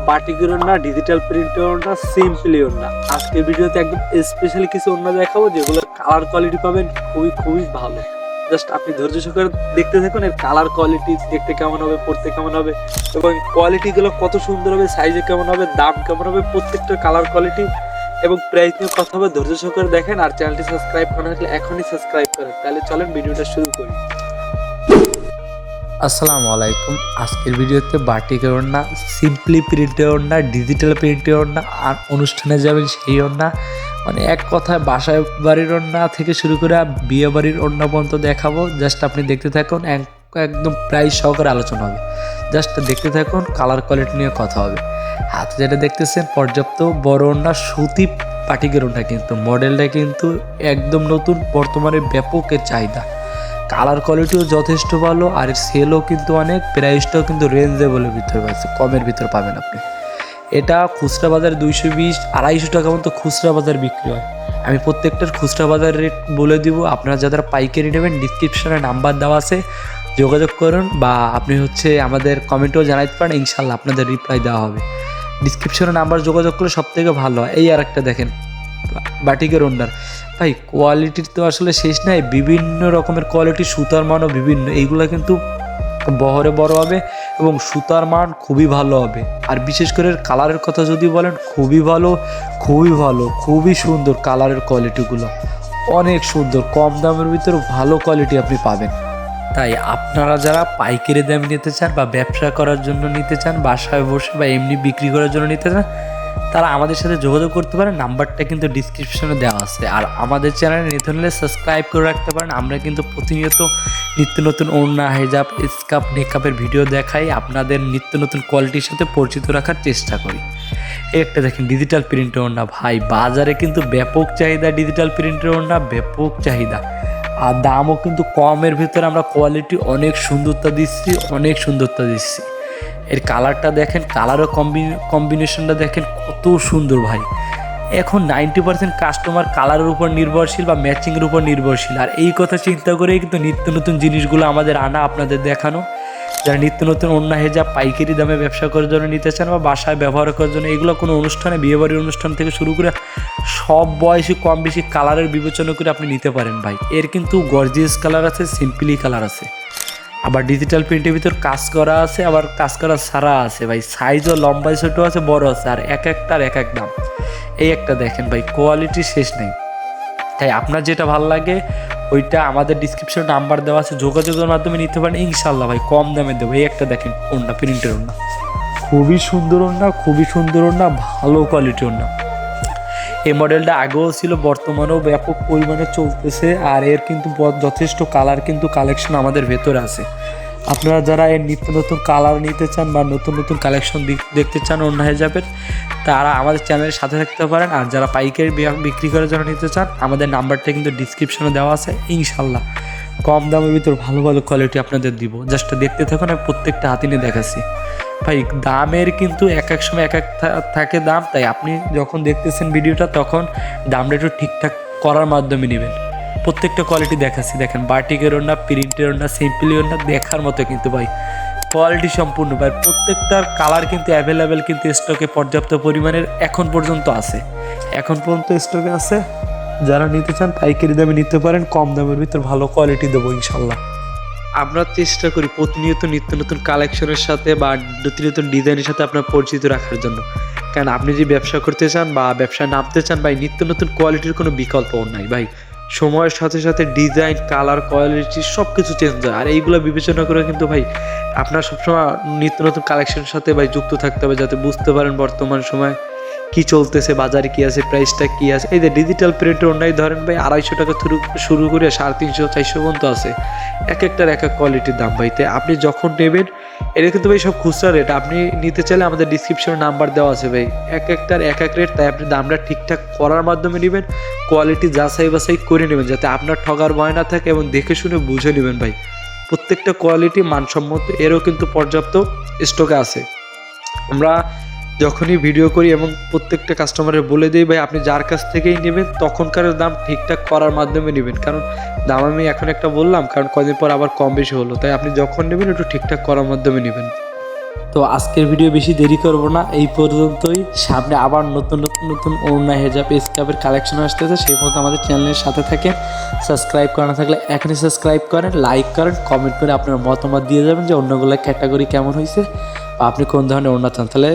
বাটিকের ওড়না, ডিজিটাল প্রিন্টের ওড়না, সিম্পলি ওড়না। আজকের ভিডিওতে একদম স্পেশালি কিছু ওড়না দেখাবো যেগুলো কালার কোয়ালিটি পাবেন খুবই ভালো। জাস্ট আপনি ধৈর্য সহকারে দেখতে থাকুন, এর কালার কোয়ালিটি দেখতে কেমন হবে, পড়তে কেমন হবে এবং কোয়ালিটিগুলো কত সুন্দর হবে, সাইজে কেমন হবে, দাম কেমন হবে, প্রত্যেকটা কালার কোয়ালিটি এবং প্রাইস নিয়ে কথা হবে। ধৈর্য সহকারে দেখেন, আর চ্যানেলটি সাবস্ক্রাইব করা থাকলে এখনই সাবস্ক্রাইব করেন। তাহলে চলেন ভিডিওটা শুরু করি। আসসালামু আলাইকুম। আজকের ভিডিওতে বাটিকের ওড়না, সিম্পলি প্রিন্টের ওড়না, ডিজিটাল প্রিন্টের ওড়না আর অনুষ্ঠানে যাবেন সেই ওড়না, মানে এক কথায় বাসায় বাড়ির ওড়না থেকে শুরু করে বিয়ে বাড়ির ওড়না পর্যন্ত দেখাবো। জাস্ট আপনি দেখতে থাকুন, একদম প্রাইস সহকারে আলোচনা হবে। জাস্ট দেখতে থাকুন, কালার কোয়ালিটি নিয়ে কথা হবে। হাতে যেটা দেখতেছেন পর্যাপ্ত বড় ওড়না, সুতি বাটিকের ওড়না, কিন্তু মডেলটা কিন্তু একদম নতুন, বর্তমানে ব্যাপকের চাহিদা। কালার কোয়ালিটিও যথেষ্ট ভালো আর সেলও কিন্তু অনেক, প্রাইসটাও কিন্তু রেঞ্জেবলের ভিতরে পাচ্ছে, কমের ভিতর পাবেন আপনি। এটা খুচরা বাজারে 220-250 টাকা মতো খুচরা বাজার বিক্রি হয়। আমি প্রত্যেকটার খুচরা বাজার রেট বলে দিব। আপনারা যারা পাইকারি নেবেন ডিসক্রিপশনে নাম্বার দেওয়া আছে, যোগাযোগ করুন, বা আপনি আমাদের কমেন্টেও জানাতে পারেন, ইনশাল্লাহ আপনাদের রিপ্লাই দেওয়া হবে। ডিসক্রিপশনে নাম্বার যোগাযোগ করলে সব থেকে ভালো হয়। এই আর একটা দেখেন বাটিকের ওড়নার, ভাই কোয়ালিটির তো আসলে শেষ নাই, বিভিন্ন রকমের কোয়ালিটি, সুতার মানও বিভিন্ন। এইগুলো কিন্তু বহরে বড় হবে এবং সুতার মান খুবই ভালো হবে। আর বিশেষ করে কালারের কথা যদি বলেন, খুবই সুন্দর কালারের কোয়ালিটিগুলো, অনেক সুন্দর, কম দামের ভিতরে ভালো কোয়ালিটি আপনি পাবেন। তাই আপনারা যারা পাইকারি দামে নিতে চান বা ব্যবসা করার জন্য নিতে চান, বাসায় বসে বা এমনি বিক্রি করার জন্য নিতে চান, তারা আমাদের সাথে যোগাযোগ করতে পারেন। নাম্বারটা কিন্তু ডিসক্রিপশনে দেওয়া আছে। আর আমাদের চ্যানেলে নিতে হলে সাবস্ক্রাইব করে রাখতে পারেন। আমরা কিন্তু প্রতিনিয়ত নিত্য নতুন ওড়না, হেজাব, স্কার্ফ, মেকআপের ভিডিও দেখাই, আপনাদের নিত্য নতুন কোয়ালিটির সাথে পরিচিত রাখার চেষ্টা করি। এই একটা দেখেন ডিজিটাল প্রিন্টের ওড়না, ভাই বাজারে কিন্তু ব্যাপক চাহিদা, ডিজিটাল প্রিন্টের ওড়না ব্যাপক চাহিদা, আর দামও কিন্তু কমের ভিতরে আমরা কোয়ালিটি অনেক সুন্দরতা দিচ্ছি। এর কালারটা দেখেন, কালারও কম্বিনেশনটা দেখেন কত সুন্দর ভাই। এখন 90% কাস্টমার কালারের উপর নির্ভরশীল বা ম্যাচিংয়ের উপর নির্ভরশীল। আর এই কথা চিন্তা করেই কিন্তু নিত্য নতুন জিনিসগুলো আমাদের আনা, আপনাদের দেখানো। যারা নিত্য নতুন ওড়না, হেজাব পাইকারি দামে ব্যবসা করার জন্য নিতে চান বা বাসায় ব্যবহার করার জন্য, এগুলো কোনো অনুষ্ঠানে, বিয়েবাড়ির অনুষ্ঠান থেকে শুরু করে সব বয়সী কম বেশি কালারের বিবেচনা করে আপনি নিতে পারেন ভাই। এর কিন্তু গর্জিয়াস কালার আছে, সিম্পলি কালার আছে, আবার ডিজিটাল প্রিন্টের ভিতর কাজ করা আছে, আবার কাজ করা ছাড়া আছে ভাই। সাইজও লম্বায় ছোট আছে, বড় আছে, আর এক একটার এক এক দাম। এই একটা দেখেন ভাই, কোয়ালিটি শেষ নেই। তাই আপনার যেটা ভালো লাগে ওইটা আমাদের ডিসক্রিপশনে নাম্বার দেওয়া আছে, যোগাযোগের মাধ্যমে নিতে পারেন, ইনশাল্লাহ ভাই কম দামে দেবো। এই একটা দেখেন ওড়না, প্রিন্টের ওড়না, খুবই সুন্দর ওড়না, ভালো কোয়ালিটি ওড়না। এই মডেলটা আগেও ছিল, বর্তমানেও ব্যাপক পরিমাণে চলতেছে। আর এর কিন্তু যথেষ্ট কালার কিন্তু কালেকশন আমাদের ভেতরে আছে। আপনারা যারা এর নিত্য নতুন কালার নিতে চান বা নতুন নতুন কালেকশন দেখতে চান ওড়না হেজাবের, তারা আমাদের চ্যানেলের সাথে থাকতে পারেন। আর যারা পাইকারি বিক্রি করার জন্য নিতে চান, আমাদের নাম্বারটা কিন্তু ডিসক্রিপশনে দেওয়া আছে। ইনশাল্লাহ কম দামের ভিতর ভালো কোয়ালিটি আপনাদের দিব। জাস্ট দেখতে থাকুন, আমি প্রত্যেকটা হাতে নিয়ে দেখাচ্ছি ভাই। দামের কিন্তু এক এক সময় এক এক থাকে দাম, তাই আপনি যখন দেখতেছেন ভিডিওটা তখন দামটা একটু ঠিকঠাক করার মাধ্যমে নেবেন। প্রত্যেকটা কোয়ালিটি দেখাচ্ছি, দেখেন বাটিকের ওড়না, প্রিন্টের ওড়না, সিম্পলি ওড়না, দেখার মতো কিন্তু ভাই কোয়ালিটি সম্পূর্ণ ভাই। প্রত্যেকটার কালার কিন্তু অ্যাভেলেবেল, কিন্তু স্টকে পর্যাপ্ত পরিমাণের এখন পর্যন্ত স্টকে আছে। যারা নিতে চান পাইকারি দামে নিতে পারেন, কম দামের ভিতর ভালো কোয়ালিটি দেবো ইনশাল্লাহ। আমরা চেষ্টা করি প্রতিনিয়ত নিত্য নতুন কালেকশনের সাথে বা নিত্য নতুন ডিজাইনের সাথে আপনার পরিচিত রাখার জন্য। কারণ আপনি যদি ব্যবসা করতে চান বা ব্যবসায় নামতে চান ভাই, নিত্য নতুন কোয়ালিটির কোনো বিকল্প নাই ভাই। সময়ের সাথে সাথে ডিজাইন, কালার, কোয়ালিটি সব কিছু চেঞ্জ হয়। আর এইগুলো বিবেচনা করে কিন্তু ভাই আপনার সবসময় নিত্য নতুন কালেকশনের সাথে ভাই যুক্ত থাকতে হবে, যাতে বুঝতে পারেন বর্তমান সময় কি চলতেছে, বাজারে কি আছে, প্রাইসটা কি আছে। এই যে ডিজিটাল প্রিন্টের ওড়নাই ধরেন ভাই, 250 টাকা শুরু করে 350-400 পর্যন্ত আছে। এক একটার এক এক কোয়ালিটির দাম ভাই। তাই আপনি যখন নেবেন, এটা কিন্তু ভাই সব খুচরা রেট, আপনি নিতে চাইলে আমাদের ডিসক্রিপশনে নাম্বার দেওয়া আছে ভাই। এক একটার এক এক রেট, তাই আপনি দামটা ঠিকঠাক করার মাধ্যমে নেবেন, কোয়ালিটি যাচাই বাছাই করে নেবেন, যাতে আপনার ঠগার ভয় না থাকে, এবং দেখে শুনে বুঝে নেবেন ভাই। প্রত্যেকটা কোয়ালিটি মানসম্মত, এরও কিন্তু পর্যাপ্ত স্টকে আছে। আমরা যখনই ভিডিও করি এবং প্রত্যেকটা কাস্টমারের বলে দিই ভাই, আপনি যার কাছ থেকেই নেবেন তখনকার দাম ঠিকঠাক করার মাধ্যমে নেবেন। কারণ দাম আমি এখন একটা বললাম, কারণ কদিন পর আবার কম বেশি হলো, তাই আপনি যখন নেবেন একটু ঠিকঠাক করার মাধ্যমে নেবেন। তো আজকের ভিডিও বেশি দেরি করব না, এই পর্যন্তই। সামনে আবার নতুন নতুন নতুন ওড়না হেজাব স্কার্ফের কালেকশন আসতেছে, সেই পর্যন্ত আমাদের চ্যানেলের সাথে থাকেন। সাবস্ক্রাইব করা না থাকলে এখনই সাবস্ক্রাইব করেন, লাইক করেন, কমেন্ট করে আপনার মতামত দিয়ে যাবেন যে অন্যগুলো ক্যাটাগরি কেমন হয়েছে বা আপনি কোন ধরনের ওড়না চান। তাহলে